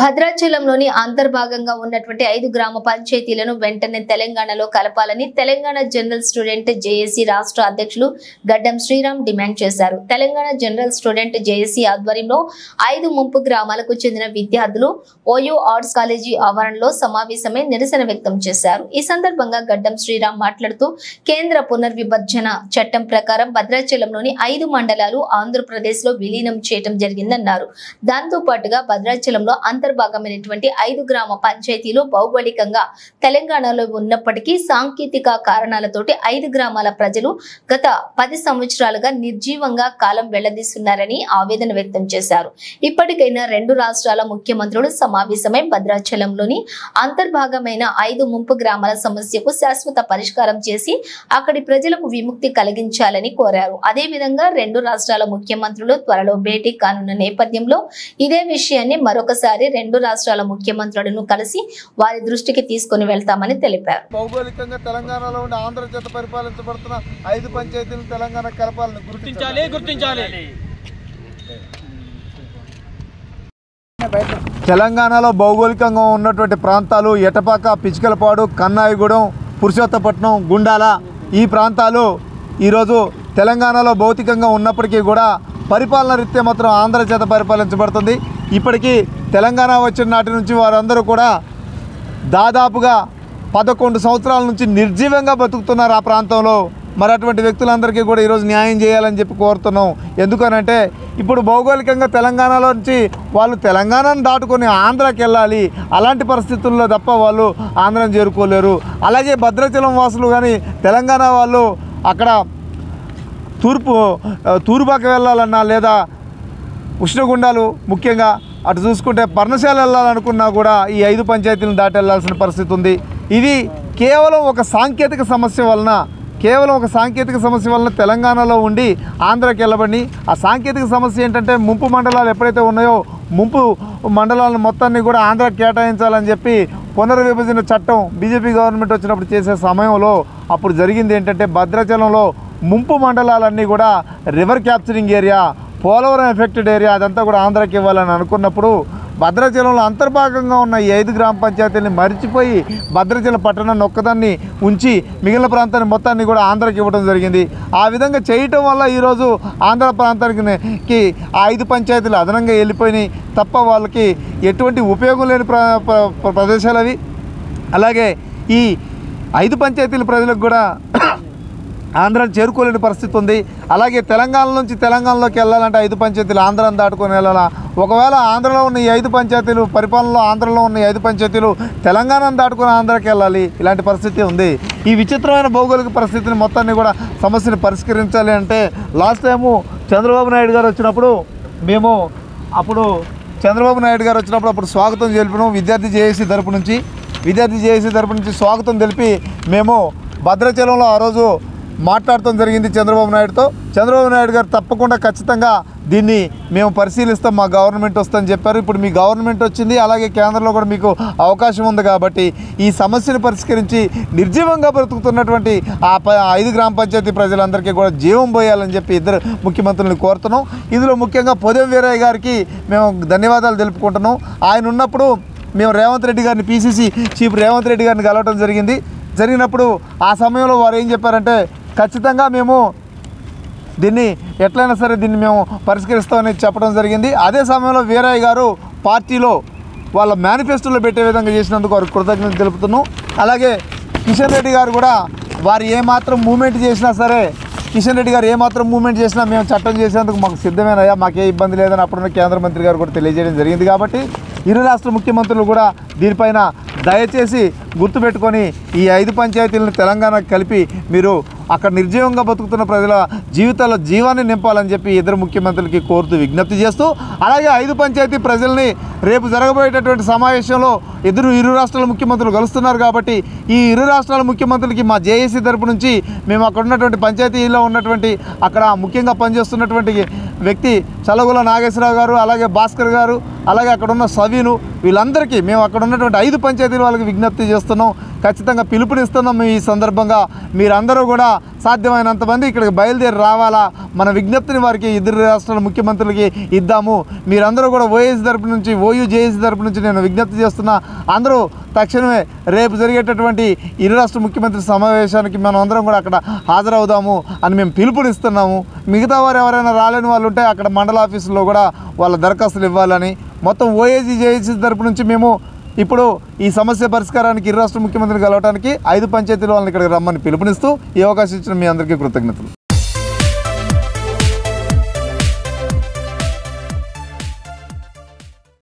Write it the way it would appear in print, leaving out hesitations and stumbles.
భద్రాచలంలోని అంతర్భాగంగా ఉన్నటువంటి 5 గ్రామ పంచాయతీలను వెంటనే తెలంగాణలో కలపాలని తెలంగాణ జనరల్ స్టూడెంట్ జేఏసీ రాష్ట్ర అధ్యక్షులు గడ్డం శ్రీరామ్ డిమాండ్ చేశారు. తెలంగాణ జనరల్ స్టూడెంట్ జేఏసీ ఆధ్వర్యంలో 5 ముంపు గ్రామాలకు చెందిన విద్యార్థులు ఓయూ ఆర్ట్స్ కాలేజీ ఆవరణలో సమావేశమై నిరసన వ్యక్తం చేశారు. ఈ సందర్భంగా గడ్డం శ్రీరామ్ మాట్లాడుతూ కేంద్ర పునర్విభజన చట్టం ప్రకారం భద్రాచలంలోని 5 మండలాలు ఆంధ్రప్రదేశ్ లో విలీనం చేయడం జరిగిందన్నారు. దాంతో పాటుగా భద్రాచలంలో అంతర్భాగమైనటువంటి 5 గ్రామ పంచాయతీలు భౌగోళికంగా తెలంగాణలో ఉన్నప్పటికీ సాంకేతిక కారణాలతోటి 5 గ్రామాల ప్రజలు గత 10 సంవత్సరాలుగా నిర్జీవంగా కాలం వెళ్లదీస్తున్నారని ఆవేదన వ్యక్తం చేశారు. ఇప్పటికైనా 2 రాష్ట్రాల ముఖ్యమంత్రులు సమావేశమై భద్రాచలంలోని అంతర్భాగమైన 5 ముంపు గ్రామాల సమస్యకు శాశ్వత పరిష్కారం చేసి అక్కడి ప్రజలకు విముక్తి కలిగించాలని కోరారు. అదేవిధంగా 2 రాష్ట్రాల ముఖ్యమంత్రులు త్వరలో భేటీ కానున్న నేపథ్యంలో ఇదే విషయాన్ని మరొకసారి 2 రాష్ట్రాల ముఖ్యమంత్రులను కలిసి వారి దృష్టికి తీసుకుని వెళ్తామని తెలిపారు. భౌగోళికంగా తెలంగాణలో ఉన్న ఆంధ్ర చేత పరిపాలించబడుతున్న 5 పంచాయతీలను తెలంగాణ కలపాలని గుర్తించాలి. తెలంగాణలో భౌగోళికంగా ఉన్నటువంటి ప్రాంతాలు ఎటపాక, పిచికలపాడు, కన్నాయిగూడెం, పురుషోత్తపట్నం, గుండాల ఈ ప్రాంతాలు ఈరోజు తెలంగాణలో భౌతికంగా ఉన్నప్పటికీ కూడా పరిపాలన రీత్యా మాత్రం ఆంధ్ర చేత పరిపాలించబడుతుంది. ఇప్పటికీ తెలంగాణ వచ్చిన నాటి నుంచి వారందరూ కూడా దాదాపుగా 11 సంవత్సరాల నుంచి నిర్జీవంగా బతుకుతున్నారు ఆ ప్రాంతంలో. మరి అటువంటి వ్యక్తులందరికీ కూడా ఈరోజు న్యాయం చేయాలని చెప్పి కోరుతున్నాం. ఎందుకనంటే ఇప్పుడు భౌగోళికంగా తెలంగాణలో నుంచి వాళ్ళు తెలంగాణను దాటుకొని ఆంధ్రాకి వెళ్ళాలి. అలాంటి పరిస్థితుల్లో తప్ప వాళ్ళు ఆంధ్రాని చేరుకోలేరు. అలాగే భద్రాచలం వాసులు కానీ తెలంగాణ వాళ్ళు అక్కడ తూర్పుకి వెళ్ళాలన్నా లేదా ఉష్ణగుండాలు ముఖ్యంగా అటు చూసుకుంటే పర్ణశాల వెళ్ళాలనుకున్నా కూడా ఈ 5 పంచాయతీలను దాటి వెళ్ళాల్సిన పరిస్థితి ఉంది. ఇది కేవలం ఒక సాంకేతిక సమస్య వలన తెలంగాణలో ఉండి ఆంధ్రాకి వెళ్ళబడి ఆ సాంకేతిక సమస్య ఏంటంటే ముంపు మండలాలు ఎప్పుడైతే ఉన్నాయో ముంపు మండలాలను మొత్తాన్ని కూడా ఆంధ్రాకి కేటాయించాలని చెప్పి పునర్విభజన చట్టం బీజేపీ గవర్నమెంట్ వచ్చినప్పుడు చేసే సమయంలో అప్పుడు జరిగింది ఏంటంటే భద్రాచలంలో ముంపు మండలాలన్నీ కూడా river capturing area, Polavaram affected area అదంతా కూడా ఆంధ్రాకి ఇవ్వాలని అనుకున్నప్పుడు భద్రాచలంలో అంతర్భాగంగా ఉన్న ఈ 5 గ్రామ పంచాయతీలని మరిచిపోయి భద్రాచలం పట్టణాన్ని ఒక్కదాన్ని ఉంచి మిగిలిన ప్రాంతాన్ని మొత్తాన్ని కూడా ఆంధ్రాకి ఇవ్వడం జరిగింది. ఆ విధంగా చేయటం వల్ల ఈరోజు ఆంధ్ర ప్రాంతానికి ఆ 5 పంచాయతీలు అదనంగా వెళ్ళిపోయినాయి తప్ప వాళ్ళకి ఎటువంటి ఉపయోగం లేని ప్రదేశాలు అవి. అలాగే ఈ 5 పంచాయతీల ప్రజలకు కూడా ఆంధ్రాని చేరుకోలేని పరిస్థితి ఉంది. అలాగే తెలంగాణ నుంచి తెలంగాణలోకి వెళ్ళాలంటే 5 పంచాయతీలు ఆంధ్రాని దాటుకొని వెళ్ళాలా. ఒకవేళ ఆంధ్రలో ఉన్న ఈ 5 పంచాయతీలు పరిపాలనలో ఆంధ్రలో ఉన్న ఈ 5 పంచాయతీలు తెలంగాణను దాటుకొని ఆంధ్రాకి వెళ్ళాలి. ఇలాంటి పరిస్థితి ఉంది. ఈ విచిత్రమైన భౌగోళిక పరిస్థితిని మొత్తాన్ని కూడా సమస్యను పరిష్కరించాలి అంటే లాస్ట్ టైము చంద్రబాబు నాయుడు గారు వచ్చినప్పుడు అప్పుడు స్వాగతం తెలిపినాం. విద్యార్థి జేఏసీ తరపు నుంచి స్వాగతం తెలిపి మేము భద్రాచలంలో ఆ రోజు మాట్లాడటం జరిగింది చంద్రబాబు నాయుడు గారు తప్పకుండా ఖచ్చితంగా దీన్ని మేము పరిశీలిస్తాం, మా గవర్నమెంట్ వస్తుందని చెప్పారు. ఇప్పుడు మీ గవర్నమెంట్ వచ్చింది, అలాగే కేంద్రంలో కూడా మీకు అవకాశం ఉంది కాబట్టి ఈ సమస్యను పరిష్కరించి నిర్జీవంగా బ్రతుకుతున్నటువంటి ఆ 5 గ్రామ పంచాయతీ ప్రజలందరికీ కూడా జీవం పోయాలని చెప్పి 2 ముఖ్యమంత్రులను కోరుతున్నాం. ఇందులో ముఖ్యంగా పొదెం వీరయ్య గారికి మేము ధన్యవాదాలు తెలుపుకుంటున్నాం. ఆయన ఉన్నప్పుడు మేము రేవంత్ రెడ్డి గారిని పిసిసి చీఫ్ రేవంత్ రెడ్డి గారిని కలవటం జరిగినప్పుడు ఆ సమయంలో వారు ఏం చెప్పారంటే ఖచ్చితంగా మేము దీన్ని ఎట్లయినా సరే దీన్ని మేము పరిష్కరిస్తామని చెప్పడం జరిగింది. అదే సమయంలో వీరయ్య గారు పార్టీలో వాళ్ళ మేనిఫెస్టోలో పెట్టే విధంగా చేసినందుకు వారికి కృతజ్ఞతలు తెలుపుతున్నాం. అలాగే కిషన్ రెడ్డి గారు కూడా వారు ఏమాత్రం మూమెంట్ చేసినా మేము చట్టం చేసేందుకు మాకు సిద్ధమేనయ్యా, మాకే ఇబ్బంది లేదని అప్పుడున్న కేంద్ర మంత్రి గారు కూడా తెలియజేయడం జరిగింది. కాబట్టి 2 రాష్ట్ర ముఖ్యమంత్రులు కూడా దీనిపైన దయచేసి గుర్తుపెట్టుకొని ఈ 5 పంచాయతీలను తెలంగాణకు కలిపి మీరు అక్కడ నిర్జీవంగా బతుకుతున్న ప్రజల జీవితాల్లో జీవాన్ని నింపాలని చెప్పి 2 ముఖ్యమంత్రులకి కోరుతూ విజ్ఞప్తి చేస్తూ, అలాగే 5 పంచాయతీ ప్రజల్ని రేపు జరగబోయేటటువంటి సమావేశంలో ఇరు రాష్ట్రాల ముఖ్యమంత్రులు కలుస్తున్నారు కాబట్టి ఈ 2 రాష్ట్రాల ముఖ్యమంత్రులకి మా జేఏసీ తరపు నుంచి మేము అక్కడ ఉన్నటువంటి పంచాయతీలో ఉన్నటువంటి అక్కడ ముఖ్యంగా పనిచేస్తున్నటువంటి వ్యక్తి చలగుల నాగేశ్వరరావు గారు, అలాగే భాస్కర్ గారు, అలాగే అక్కడ ఉన్న సవీను వీళ్ళందరికీ మేము అక్కడ ఉన్నటువంటి 5 పంచాయతీల వాళ్ళకి విజ్ఞప్తి చేస్తున్నాం. ఖచ్చితంగా పిలుపునిస్తున్నాము. ఈ సందర్భంగా మీరందరూ కూడా సాధ్యమైనంత మంది ఇక్కడికి బయలుదేరి రావాలా, మన విజ్ఞప్తిని వారికి ఇద్దరు రాష్ట్రాల ముఖ్యమంత్రులకి ఇద్దాము. మీరందరూ కూడా ఓఏసీ తరపు నుంచి, ఓయూ జేఏసీ తరపు నుంచి నేను విజ్ఞప్తి చేస్తున్నా, అందరూ తక్షణమే రేపు జరిగేటటువంటి ఇరు రాష్ట్ర ముఖ్యమంత్రి సమావేశానికి మనం అందరం కూడా అక్కడ హాజరవుదాము అని మేము పిలుపునిస్తున్నాము. మిగతా వారు ఎవరైనా రాలేని వాళ్ళు ఉంటే అక్కడ మండల ఆఫీసులో కూడా వాళ్ళ దరఖాస్తులు ఇవ్వాలని, మొత్తం ఓఏసీ జేఏసీ తరపు నుంచి మేము ఇప్పుడు ఈ సమస్య పరిష్కారానికి ఇరు రాష్ట్ర ముఖ్యమంత్రిని కలవడానికి 5 పంచాయతీల వాళ్ళని ఇక్కడికి రమ్మని పిలుపునిస్తూ ఈ అవకాశం ఇచ్చిన మీ అందరికీ కృతజ్ఞతలు.